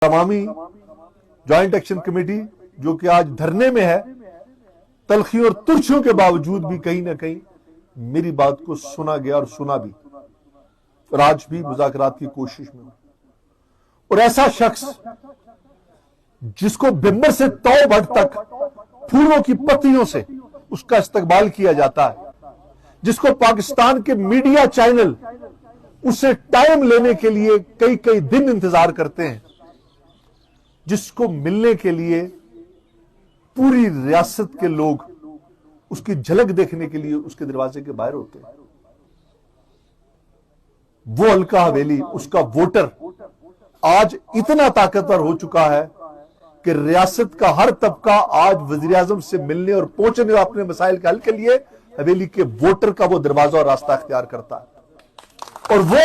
عوامی joint action committee جو کہ آج دھرنے میں ہے، تلخیوں اور ترچھیوں کے باوجود بھی کہیں نہ کہیں میری بات کو سنا گیا اور سنا بھی، اور آج بھی مذاکرات کی کوشش میں ہوں۔ اور ایسا شخص جس کو بمبر سے تو بھٹ تک پھولوں کی پتیوں سے اس کا استقبال کیا جاتا ہے، جس کو پاکستان کے میڈیا چینل اسے ٹائم لینے کے لیے کئی کئی دن انتظار کرتے ہیں، جس کو ملنے کے لیے پوری ریاست کے لوگ اس کی جھلک دیکھنے کے لیے اس کے دروازے کے باہر ہوتے ہیں، وہ حلقہ حویلی، اس کا ووٹر آج اتنا طاقتور ہو چکا ہے کہ ریاست کا ہر طبقہ آج وزیر اعظم سے ملنے اور پہنچنے اور اپنے مسائل کے حل کے لیے حویلی کے ووٹر کا وہ دروازہ اور راستہ اختیار کرتا ہے۔ اور وہ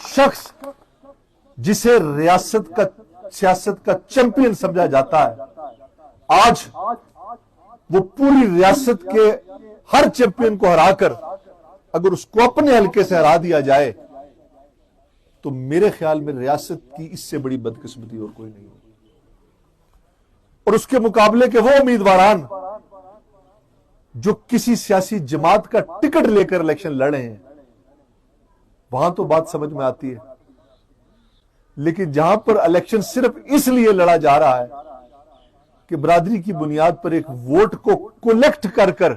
شخص جسے سیاست کا چیمپئن سمجھا جاتا ہے، آج وہ پوری ریاست کے ہر چیمپئن کو ہرا کر اگر اس کو اپنے حلقے سے ہرا دیا جائے تو میرے خیال میں ریاست کی اس سے بڑی بدقسمتی اور کوئی نہیں ہوگی۔ اور اس کے مقابلے کے وہ امیدواران جو کسی سیاسی جماعت کا ٹکٹ لے کر الیکشن لڑے ہیں، وہاں تو بات سمجھ میں آتی ہے، لیکن جہاں پر الیکشن صرف اس لیے لڑا جا رہا ہے کہ برادری کی بنیاد پر ایک ووٹ کو کولیکٹ کر کر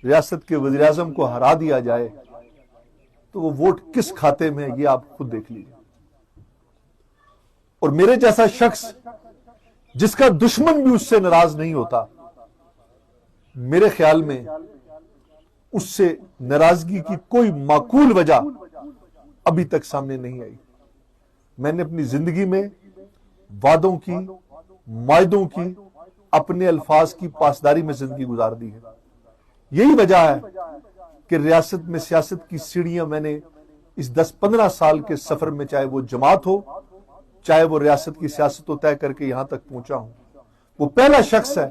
ریاست کے وزیر اعظم کو ہرا دیا جائے، تو وہ ووٹ کس کھاتے میں ہے یہ آپ خود دیکھ لیجیے۔ اور میرے جیسا شخص جس کا دشمن بھی اس سے ناراض نہیں ہوتا، میرے خیال میں اس سے ناراضگی کی کوئی معقول وجہ ابھی تک سامنے نہیں آئی۔ میں نے اپنی زندگی میں وعدوں کی، معاہدوں کی، اپنے الفاظ کی پاسداری میں زندگی گزار دی ہے۔ یہی وجہ ہے کہ ریاست میں سیاست کی سیڑھیاں میں نے اس 10-15 سال کے سفر میں، چاہے وہ جماعت ہو، چاہے وہ ریاست کی سیاست کو طے کر کے یہاں تک پہنچا ہوں۔ وہ پہلا شخص ہے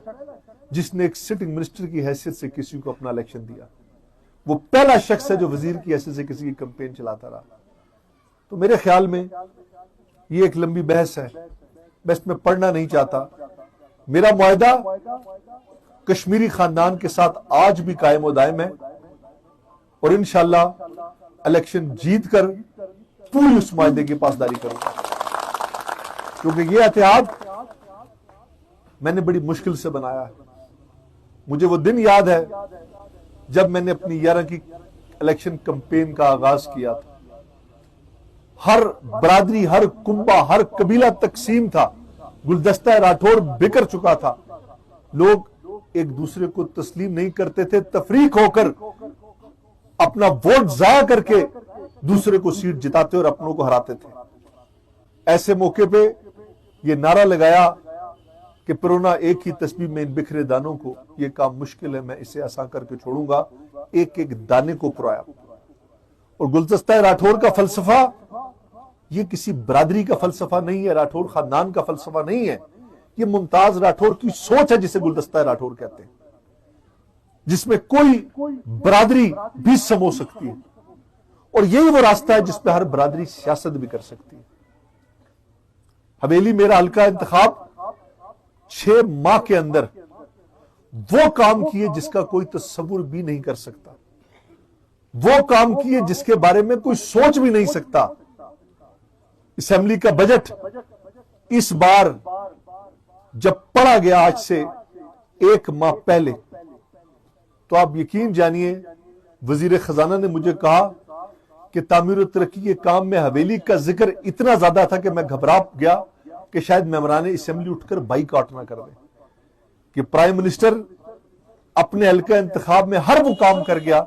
جس نے ایک سٹنگ منسٹر کی حیثیت سے کسی کو اپنا الیکشن دیا، وہ پہلا شخص ہے جو وزیر کی حیثیت سے کسی کی کمپین چلاتا رہا۔ تو میرے خیال میں یہ ایک لمبی بحث ہے، میں اس میں پڑھنا نہیں چاہتا۔ میرا معاہدہ کشمیری خاندان کے ساتھ آج بھی قائم و دائم ہے، اور انشاءاللہ الیکشن جیت کر پوری اس معاہدے کی پاسداری کروں گا، کیونکہ یہ اتحاد میں نے بڑی مشکل سے بنایا ہے۔ مجھے وہ دن یاد ہے جب میں نے اپنی 11 کی الیکشن کمپین کا آغاز کیا تھا۔ ہر برادری، ہر کنبہ، ہر قبیلہ تقسیم تھا، گلدستہ راٹھور بکھر چکا تھا، لوگ ایک دوسرے کو تسلیم نہیں کرتے تھے، تفریق ہو کر اپنا ووٹ ضائع کر کے دوسرے کو سیٹ جتاتے اور اپنوں کو ہراتے تھے۔ ایسے موقع پہ یہ نعرہ لگایا کہ پرونا ایک ہی تسبیح میں ان بکھرے دانوں کو، یہ کام مشکل ہے، میں اسے آسان کر کے چھوڑوں گا، ایک ایک دانے کو پرایا۔ اور گلدستہ راٹھور کا فلسفہ یہ کسی برادری کا فلسفہ نہیں ہے، راٹھور خاندان کا فلسفہ نہیں ہے، یہ ممتاز راٹھور کی سوچ ہے جسے گلدستہ راٹھور کہتے ہیں، جس میں کوئی برادری بھی سمو سکتی ہے، اور یہی وہ راستہ ہے جس پہ ہر برادری سیاست بھی کر سکتی ہے۔ حویلی میرا حلقہ انتخاب 6 ماہ کے اندر وہ کام کیے جس کا کوئی تصور بھی نہیں کر سکتا، وہ کام کیے جس کے بارے میں کوئی سوچ بھی نہیں سکتا۔ اسمبلی کا بجٹ اس بار جب پڑھا گیا آج سے 1 ماہ پہلے، تو آپ یقین جانیے وزیر خزانہ نے مجھے کہا کہ تعمیر و ترقی کے کام میں حویلی کا ذکر اتنا زیادہ تھا کہ میں گھبرا گیا کہ شاید ممبران اسمبلی اٹھ کر بائیکاٹ نہ کر دیں، کہ پرائم منسٹر اپنے حلقہ انتخاب میں ہر وہ کام کر گیا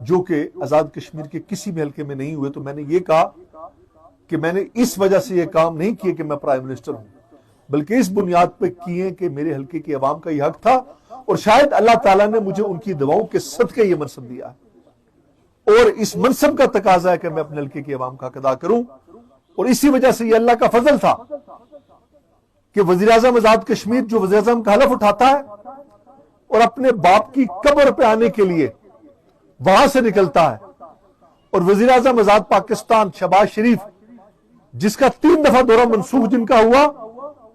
جو کہ آزاد کشمیر کے کسی بھی حلقے میں نہیں ہوئے۔ تو میں نے یہ کہا کہ میں نے اس وجہ سے یہ کام نہیں کیے کہ میں پرائم منسٹر ہوں، بلکہ اس بنیاد پہ کیے کہ میرے حلقے کی عوام کا یہ حق تھا، اور شاید اللہ تعالیٰ نے مجھے ان کی دعاؤں کے صدقے یہ منصب دیا ہے، اور اس منصب کا تقاضا ہے کہ میں اپنے حلقے کی عوام کا حق ادا کروں۔ اور اسی وجہ سے یہ اللہ کا فضل تھا کہ وزیر اعظم آزاد کشمیر جو وزیر اعظم کا حلف اٹھاتا ہے اور اپنے باپ کی قبر پہ آنے کے لیے وہاں سے نکلتا ہے، اور وزیر اعظم آزاد پاکستان شہباز شریف جس کا 3 دفعہ دورہ منسوخ جن کا ہوا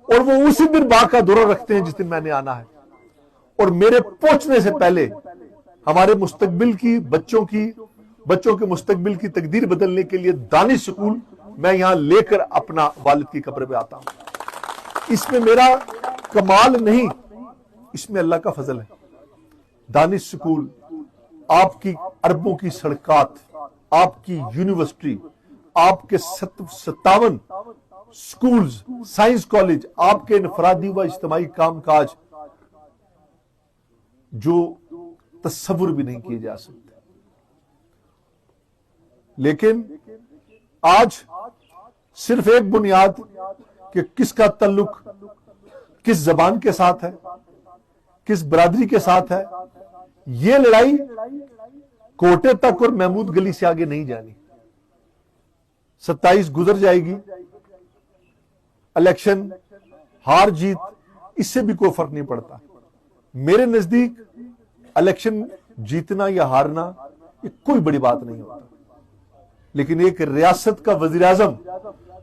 اور وہ اسی دن باغ کا دورہ رکھتے ہیں جس دن میں نے آنا ہے. اور میرے پہنچنے سے پہلے ہمارے مستقبل کی بچوں کے مستقبل کی تقدیر بدلنے کے لیے دانش سکول میں یہاں لے کر اپنا والد کی قبر پہ آتا ہوں. اس میں میرا کمال نہیں، اس میں اللہ کا فضل ہے. دانش سکول آپ کی اربوں کی سڑکات، آپ کی یونیورسٹی، آپ کے 57 سکولز، سائنس کالج، آپ کے انفرادی و اجتماعی کام کاج جو تصور بھی نہیں کیے جا سکتے. لیکن آج صرف ایک بنیاد کہ کس کا تعلق کس زبان کے ساتھ ہے، کس برادری کے ساتھ ہے، یہ لڑائی کوٹے تک اور محمود گلی سے آگے نہیں جانی. 27 گزر جائے گی، الیکشن ہار جیت اس سے بھی کوئی فرق نہیں پڑتا. میرے نزدیک الیکشن جیتنا یا ہارنا یہ کوئی بڑی بات نہیں ہوتا. لیکن ایک ریاست کا وزیر اعظم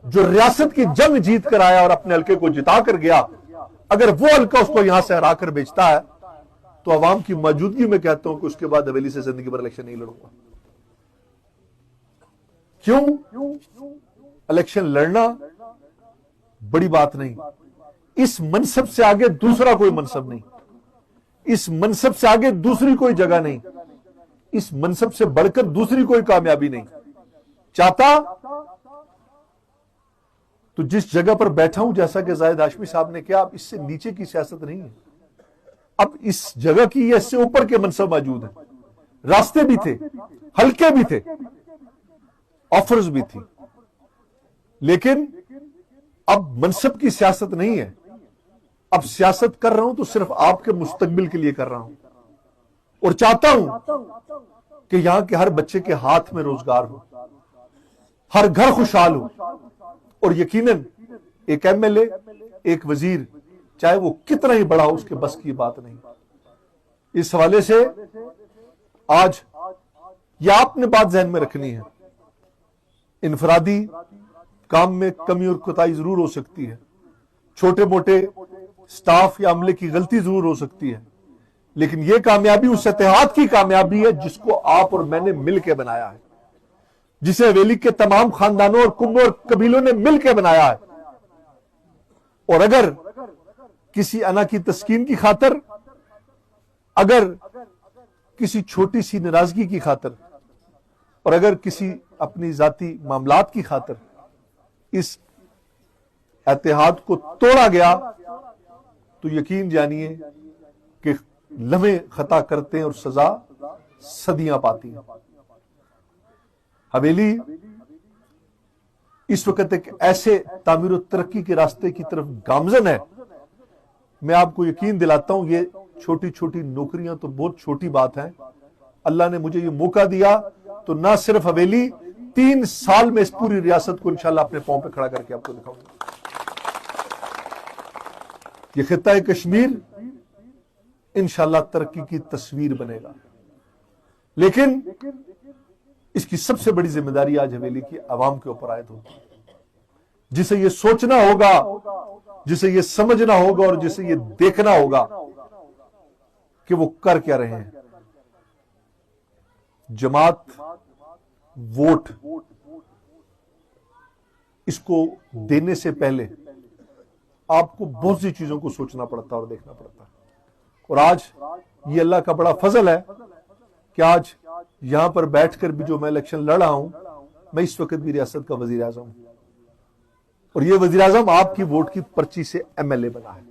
جو ریاست کی جنگ جیت کر آیا اور اپنے حلقے کو جتا کر گیا، اگر وہ حلقہ اس کو یہاں سے ہرا کر بیچتا ہے تو عوام کی موجودگی میں کہتا ہوں کہ اس کے بعد حویلی سے زندگی پر الیکشن نہیں لڑوں گا. کیوں؟ الیکشن لڑنا بڑی بات نہیں. اس منصب سے آگے دوسرا کوئی منصب نہیں، اس منصب سے آگے دوسری کوئی جگہ نہیں، اس منصب سے بڑھ کر دوسری کوئی کامیابی نہیں. چاہتا تو جس جگہ پر بیٹھا ہوں، جیسا کہ زاہد ہاشمی صاحب نے کہا، اب اس سے نیچے کی سیاست نہیں ہے. اب اس جگہ کی یا اس سے اوپر کے منصب موجود ہیں. راستے بھی تھے، حلقے بھی تھے، آفرز بھی تھی، لیکن اب منصب کی سیاست نہیں ہے. اب سیاست کر رہا ہوں تو صرف آپ کے مستقبل کے لیے کر رہا ہوں، اور چاہتا ہوں کہ یہاں کے ہر بچے کے ہاتھ میں روزگار ہو، ہر گھر خوشحال ہو. اور یقیناً ایک ایم ایل اے، ایک وزیر، چاہے وہ کتنا ہی بڑا ہو، اس کے بس کی بات نہیں. اس حوالے سے آج یہ آپ نے بات ذہن میں رکھنی ہے. انفرادی کام میں کمی اور کوتاہی ضرور ہو سکتی ہے، چھوٹے موٹے سٹاف یا عملے کی غلطی ضرور ہو سکتی ہے، لیکن یہ کامیابی اس اتحاد کی کامیابی ہے جس کو آپ اور میں نے مل کے بنایا ہے، جسے حویلی کے تمام خاندانوں اور کنبوں اور قبیلوں نے مل کے بنایا ہے. اور اگر کسی انا کی تسکین کی خاطر، اگر کسی چھوٹی سی ناراضگی کی خاطر، اور اگر کسی اپنی ذاتی معاملات کی خاطر اس اتحاد کو توڑا گیا تو یقین جانیے کہ لمحے خطا کرتے ہیں اور سزا صدیاں پاتی ہیں. حویلی اس وقت ایک ایسے تعمیر و ترقی کے راستے کی طرف گامزن ہے. میں آپ کو یقین دلاتا ہوں یہ چھوٹی چھوٹی نوکریاں تو بہت چھوٹی بات ہیں. اللہ نے مجھے یہ موقع دیا تو نہ صرف حویلی، 3 سال میں اس پوری ریاست کو انشاءاللہ اپنے پاؤں پہ کھڑا کر کے آپ کو دکھاؤں گا. یہ خطہ کشمیر انشاءاللہ ترقی کی تصویر بنے گا، لیکن اس کی سب سے بڑی ذمہ داری آج حویلی کی عوام کے اوپر عائد ہوگی، جسے یہ سوچنا ہوگا، جسے یہ سمجھنا ہوگا اور جسے یہ دیکھنا ہوگا کہ وہ کر کیا رہے ہیں. جماعت، ووٹ، اس کو دینے سے پہلے آپ کو بہت سی چیزوں کو سوچنا پڑتا اور دیکھنا پڑتا. اور آج یہ اللہ کا بڑا فضل ہے کہ آج یہاں پر بیٹھ کر بھی جو میں الیکشن لڑ رہا ہوں، میں اس وقت بھی ریاست کا وزیر اعظم ہوں، اور یہ وزیر اعظم آپ کی ووٹ کی پرچی سے ایم ایل اے بنا ہے.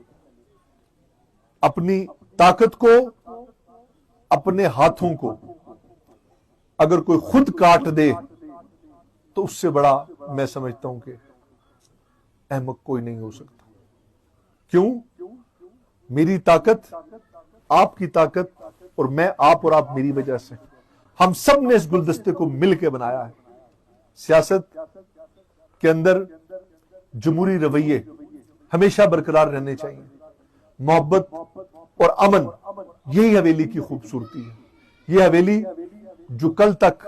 اپنی طاقت کو، اپنے ہاتھوں کو اگر کوئی خود کاٹ دے تو اس سے بڑا میں سمجھتا ہوں کہ احمق کوئی نہیں ہو سکتا. کیوں؟ میری طاقت، آپ کی طاقت، اور میں آپ اور آپ میری وجہ سے، ہم سب نے اس گلدستے کو مل کے بنایا ہے. سیاست کے اندر جمہوری رویے ہمیشہ برقرار رہنے چاہیے. محبت اور امن، یہی حویلی کی خوبصورتی ہے. یہ حویلی جو کل تک